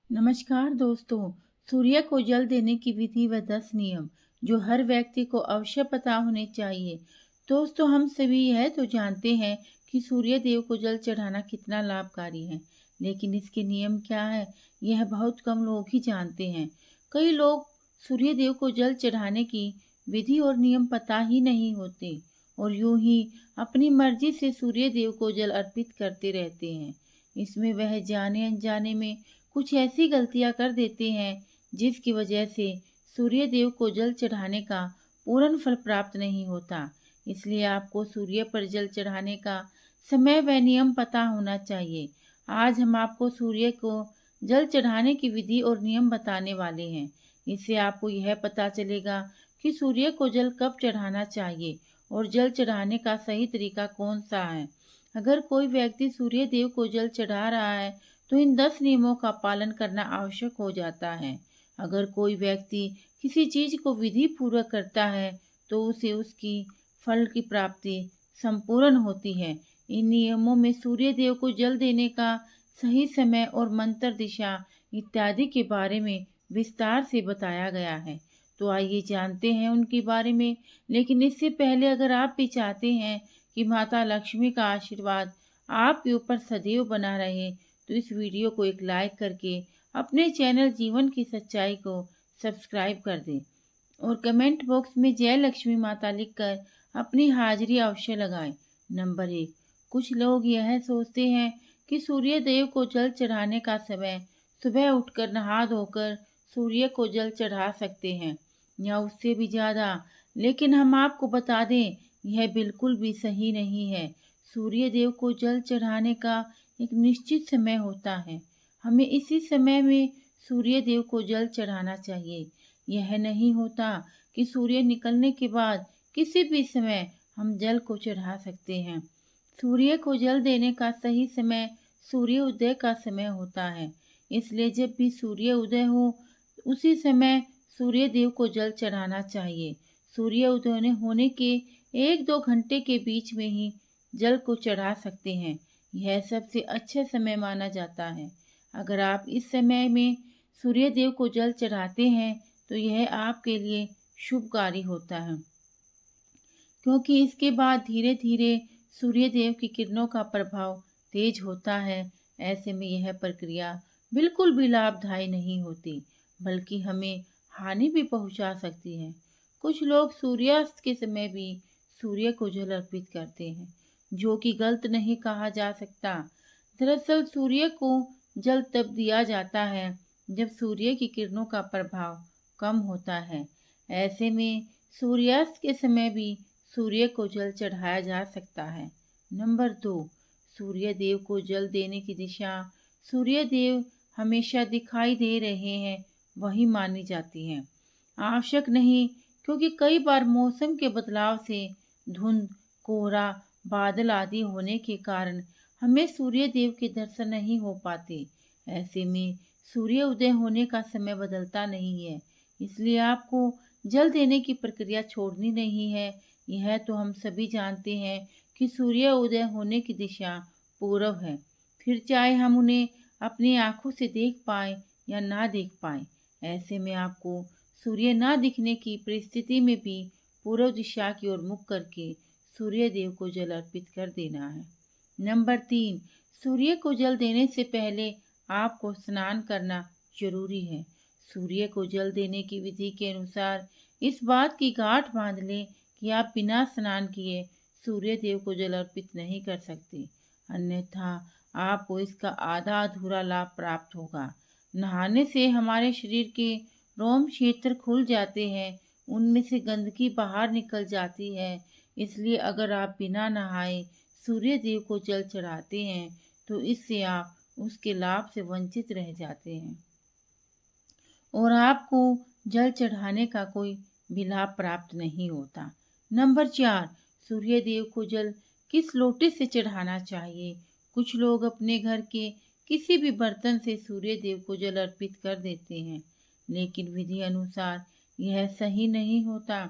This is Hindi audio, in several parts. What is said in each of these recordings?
नमस्कार दोस्तों। सूर्य को जल देने की विधि व 10 नियम जो हर व्यक्ति को अवश्य पता होने चाहिए। दोस्तों, हम सभी यह तो जानते हैं कि सूर्य देव को जल चढ़ाना कितना लाभकारी है, लेकिन इसके नियम क्या है यह बहुत कम लोग ही जानते हैं। कई लोग सूर्य देव को जल चढ़ाने की विधि और नियम पता ही नहीं होते और यूं ही अपनी मर्जी से सूर्य देव को जल अर्पित करते रहते हैं। इसमें वह जाने अनजाने में कुछ ऐसी गलतियां कर देते हैं जिसकी वजह से सूर्य देव को जल चढ़ाने का पूर्ण फल प्राप्त नहीं होता। इसलिए आपको सूर्य पर जल चढ़ाने का समय व नियम पता होना चाहिए। आज हम आपको सूर्य को जल चढ़ाने की विधि और नियम बताने वाले हैं। इससे आपको यह पता चलेगा कि सूर्य को जल कब चढ़ाना चाहिए और जल चढ़ाने का सही तरीका कौन सा है। अगर कोई व्यक्ति सूर्य देव को जल चढ़ा रहा है तो इन 10 नियमों का पालन करना आवश्यक हो जाता है। अगर कोई व्यक्ति किसी चीज को विधि पूर्वक करता है तो उसे उसकी फल की प्राप्ति संपूर्ण होती है। इन नियमों में सूर्य देव को जल देने का सही समय और मंत्र दिशा इत्यादि के बारे में विस्तार से बताया गया है। तो आइए जानते हैं उनके बारे में। लेकिन इससे पहले अगर आप भी चाहते हैं कि माता लक्ष्मी का आशीर्वाद आपके ऊपर सदैव बना रहे तो इस वीडियो को एक लाइक करके अपने चैनल जीवन की सच्चाई को सब्सक्राइब कर दें और कमेंट बॉक्स में जय लक्ष्मी माता लिखकर अपनी हाजिरी अवश्य लगाएं। नंबर 1, कुछ लोग यह सोचते हैं कि सूर्य देव को जल चढ़ाने का समय सुबह उठकर नहा धोकर सूर्य को जल चढ़ा सकते हैं या उससे भी ज़्यादा। लेकिन हम आपको बता दें यह बिल्कुल भी सही नहीं है। सूर्य देव को जल चढ़ाने का एक निश्चित समय होता है। हमें इसी समय में सूर्य देव को जल चढ़ाना चाहिए। यह नहीं होता कि सूर्य निकलने के बाद किसी भी समय हम जल को चढ़ा सकते हैं। सूर्य को जल देने का सही समय सूर्य उदय का समय होता है। इसलिए जब भी सूर्य उदय हो उसी समय सूर्य देव को जल चढ़ाना चाहिए। सूर्य उदय होने के 1-2 घंटे के बीच में ही जल को चढ़ा सकते हैं। यह सबसे अच्छा समय माना जाता है। अगर आप इस समय में सूर्य देव को जल चढ़ाते हैं तो यह आपके लिए शुभकारी होता है, क्योंकि इसके बाद धीरे धीरे सूर्य देव की किरणों का प्रभाव तेज होता है। ऐसे में यह प्रक्रिया बिल्कुल भी लाभदायी नहीं होती, बल्कि हमें हानि भी पहुंचा सकती है। कुछ लोग सूर्यास्त के समय भी सूर्य को जल अर्पित करते हैं, जो कि गलत नहीं कहा जा सकता। दरअसल सूर्य को जल तब दिया जाता है जब सूर्य की किरणों का प्रभाव कम होता है। ऐसे में सूर्यास्त के समय भी सूर्य को जल चढ़ाया जा सकता है। नंबर 2, सूर्य देव को जल देने की दिशा सूर्य देव हमेशा दिखाई दे रहे हैं वही मानी जाती है, आवश्यक नहीं, क्योंकि कई बार मौसम के बदलाव से धुंध, कोहरा, बादल आदि होने के कारण हमें सूर्य देव के दर्शन नहीं हो पाते। ऐसे में सूर्य उदय होने का समय बदलता नहीं है, इसलिए आपको जल देने की प्रक्रिया छोड़नी नहीं है। यह तो हम सभी जानते हैं कि सूर्य उदय होने की दिशा पूर्व है, फिर चाहे हम उन्हें अपनी आंखों से देख पाए या ना देख पाए। ऐसे में आपको सूर्य ना दिखने की परिस्थिति में भी पूर्व दिशा की ओर मुख करके सूर्य देव को जल अर्पित कर देना है। नंबर 3, सूर्य को जल देने से पहले आपको स्नान करना जरूरी है। सूर्य को जल देने की विधि के अनुसार इस बात की गांठ बांध लें कि आप बिना स्नान किए सूर्य देव को जल अर्पित नहीं कर सकते, अन्यथा आपको इसका आधा अधूरा लाभ प्राप्त होगा। नहाने से हमारे शरीर के रोम क्षेत्र खुल जाते हैं, उनमें से गंदगी बाहर निकल जाती है। इसलिए अगर आप बिना नहाए सूर्य देव को जल चढ़ाते हैं तो इससे आप उसके लाभ से वंचित रह जाते हैं और आपको जल चढ़ाने का कोई भी लाभ प्राप्त नहीं होता। नंबर 4, सूर्य देव को जल किस लोटे से चढ़ाना चाहिए। कुछ लोग अपने घर के किसी भी बर्तन से सूर्य देव को जल अर्पित कर देते हैं, लेकिन विधि अनुसार यह सही नहीं होता।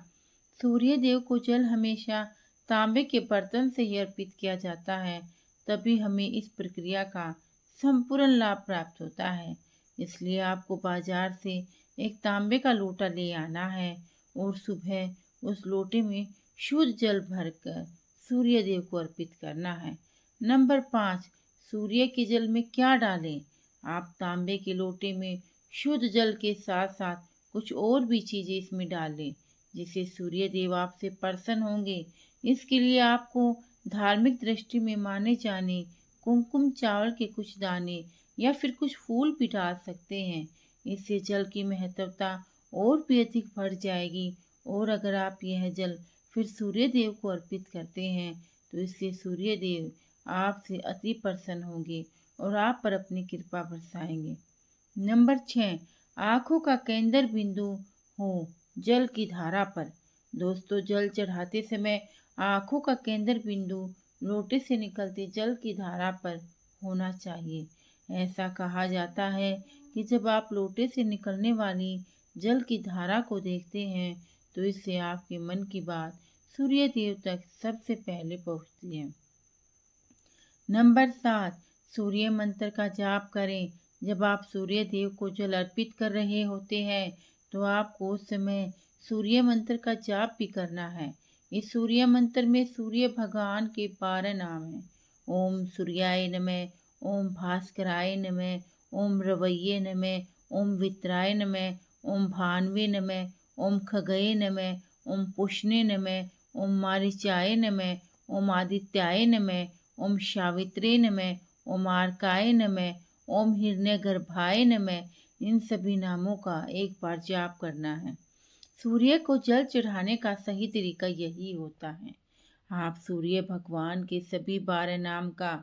सूर्य देव को जल हमेशा तांबे के बर्तन से ही अर्पित किया जाता है, तभी हमें इस प्रक्रिया का संपूर्ण लाभ प्राप्त होता है। इसलिए आपको बाजार से एक तांबे का लोटा ले आना है और सुबह उस लोटे में शुद्ध जल भरकर सूर्य देव को अर्पित करना है। नंबर 5, सूर्य के जल में क्या डालें? आप तांबे के लोटे में शुद्ध जल के साथ साथ कुछ और भी चीजें इसमें डालें जिससे सूर्य देव आपसे प्रसन्न होंगे। इसके लिए आपको धार्मिक दृष्टि में माने जाने कुमकुम चावल के कुछ दाने या फिर कुछ फूल भी डाल सकते हैं। इससे जल की महत्वता और भी अधिक बढ़ जाएगी। और अगर आप यह जल फिर सूर्य देव को अर्पित करते हैं तो इससे सूर्य देव आपसे अति प्रसन्न होंगे और आप पर अपनी कृपा बरसाएंगे। नंबर 6, आंखों का केंद्र बिंदु हो जल की धारा पर। दोस्तों, जल चढ़ाते समय आंखों का केंद्र बिंदु लोटे से निकलते जल की धारा पर होना चाहिए। ऐसा कहा जाता है कि जब आप लोटे से निकलने वाली जल की धारा को देखते हैं तो इससे आपके मन की बात सूर्य देव तक सबसे पहले पहुंचती है। नंबर 7, सूर्य मंत्र का जाप करें। जब आप सूर्य देव को जल अर्पित कर रहे होते हैं तो आपको उस समय सूर्य मंत्र का जाप भी करना है। इस सूर्य मंत्र में सूर्य भगवान के 12 नाम हैं। ओम सूर्याय नमः, ओम भास्कराय नमः, ओम रवैये नमः, ओम वित्राय नमः, ओम भानवे नमः, ओम खगये नमः, ओम पुष्णे नमः, ओम मारीचाय नमः, ओम आदित्याय नमः, ओम सावित्रे नमः, ओम आर्काय नमः, ओम हिरण्यगर्भाय नमः। इन सभी नामों का एक बार जाप करना है। सूर्य को जल चढ़ाने का सही तरीका यही होता है। आप सूर्य भगवान के सभी 12 नाम का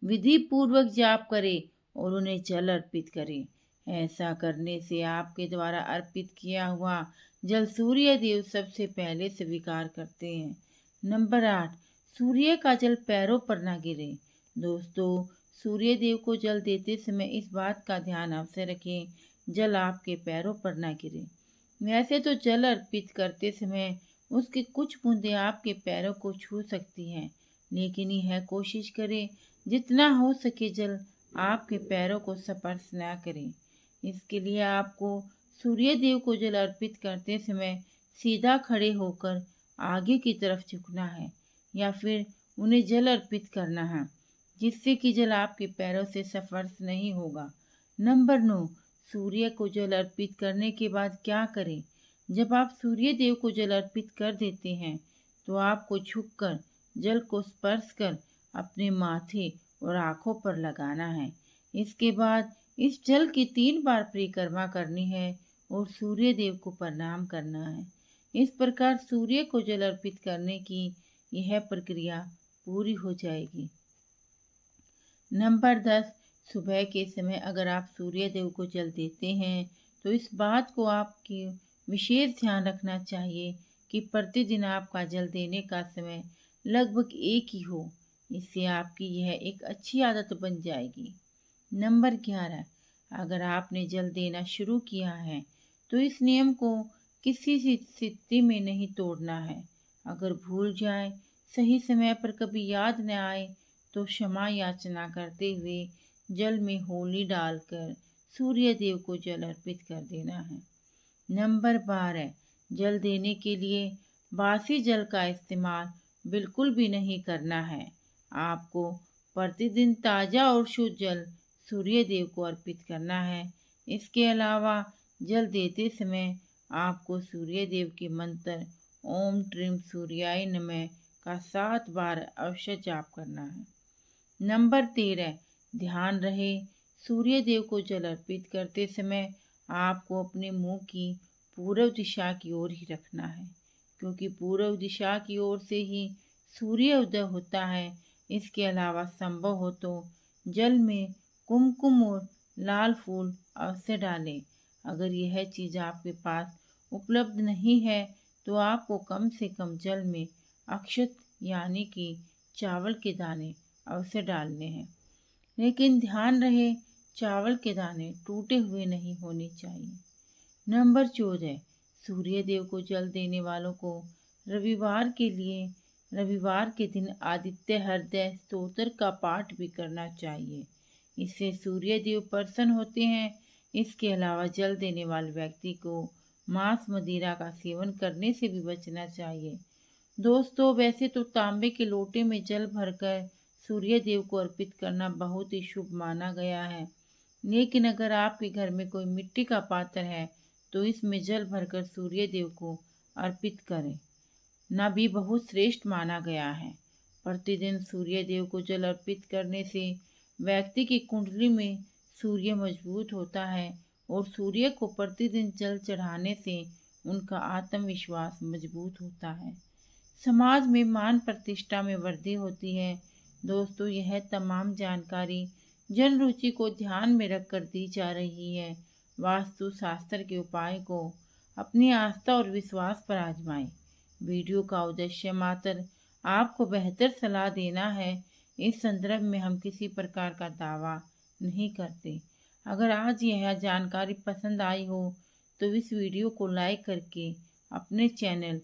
विधि पूर्वक जाप करें और उन्हें जल अर्पित करें। ऐसा करने से आपके द्वारा अर्पित किया हुआ जल सूर्य देव सबसे पहले स्वीकार करते हैं। नंबर 8, सूर्य का जल पैरों पर ना गिरे। दोस्तों, सूर्य देव को जल देते समय इस बात का ध्यान अवश्य रखें, जल आपके पैरों पर ना गिरे। वैसे तो जल अर्पित करते समय उसकी कुछ बूंदें आपके पैरों को छू सकती हैं, लेकिन यह कोशिश करें जितना हो सके जल आपके पैरों को स्पर्श न करें। इसके लिए आपको सूर्य देव को जल अर्पित करते समय सीधा खड़े होकर आगे की तरफ झुकना है या फिर उन्हें जल अर्पित करना है, जिससे कि जल आपके पैरों से स्पर्श नहीं होगा। नंबर 9, सूर्य को जल अर्पित करने के बाद क्या करें? जब आप सूर्य देव को जल अर्पित कर देते हैं तो आपको झुककर जल को स्पर्श कर अपने माथे और आंखों पर लगाना है। इसके बाद इस जल की 3 बार परिक्रमा करनी है और सूर्य देव को प्रणाम करना है। इस प्रकार सूर्य को जल अर्पित करने की यह प्रक्रिया पूरी हो जाएगी। नंबर 10, सुबह के समय अगर आप सूर्य देव को जल देते हैं तो इस बात को आपकी विशेष ध्यान रखना चाहिए कि प्रतिदिन आपका जल देने का समय लगभग एक ही हो। इससे आपकी यह एक अच्छी आदत बन जाएगी। नंबर 11, अगर आपने जल देना शुरू किया है तो इस नियम को किसी स्थिति में नहीं तोड़ना है। अगर भूल जाए, सही समय पर कभी याद न आए तो क्षमा याचना करते हुए जल में होली डालकर सूर्य देव को जल अर्पित कर देना है। नंबर 12, जल देने के लिए बासी जल का इस्तेमाल बिल्कुल भी नहीं करना है। आपको प्रतिदिन ताज़ा और शुद्ध जल सूर्य देव को अर्पित करना है। इसके अलावा जल देते समय आपको सूर्य देव के मंत्र ओम ट्रीम सूर्याय नमः का 7 बार अवश्य जाप करना है। नंबर 13, ध्यान रहे सूर्य देव को जल अर्पित करते समय आपको अपने मुंह की पूर्व दिशा की ओर ही रखना है, क्योंकि पूर्व दिशा की ओर से ही सूर्य उदय होता है। इसके अलावा संभव हो तो जल में कुमकुम और लाल फूल अवश्य डालें। अगर यह चीज़ आपके पास उपलब्ध नहीं है तो आपको कम से कम जल में अक्षत यानी कि चावल के दाने अवश्य डालने हैं, लेकिन ध्यान रहे चावल के दाने टूटे हुए नहीं होने चाहिए। नंबर 14, सूर्य देव को जल देने वालों को रविवार के दिन आदित्य हृदय स्तोत्र का पाठ भी करना चाहिए। इससे सूर्य देव प्रसन्न होते हैं। इसके अलावा जल देने वाले व्यक्ति को मांस मदिरा का सेवन करने से भी बचना चाहिए। दोस्तों, वैसे तो तांबे के लोटे में जल भरकर सूर्य देव को अर्पित करना बहुत ही शुभ माना गया है, लेकिन अगर आपके घर में कोई मिट्टी का पात्र है तो इसमें जल भरकर सूर्य देव को अर्पित करें ना भी बहुत श्रेष्ठ माना गया है। प्रतिदिन सूर्य देव को जल अर्पित करने से व्यक्ति की कुंडली में सूर्य मजबूत होता है और सूर्य को प्रतिदिन जल चढ़ाने से उनका आत्मविश्वास मजबूत होता है। समाज में मान प्रतिष्ठा में वृद्धि होती है। दोस्तों, यह तमाम जानकारी जन रुचि को ध्यान में रखकर दी जा रही है। वास्तु शास्त्र के उपाय को अपनी आस्था और विश्वास पर आजमाएं। वीडियो का उद्देश्य मात्र आपको बेहतर सलाह देना है। इस संदर्भ में हम किसी प्रकार का दावा नहीं करते। अगर आज यह जानकारी पसंद आई हो तो इस वीडियो को लाइक करके अपने चैनल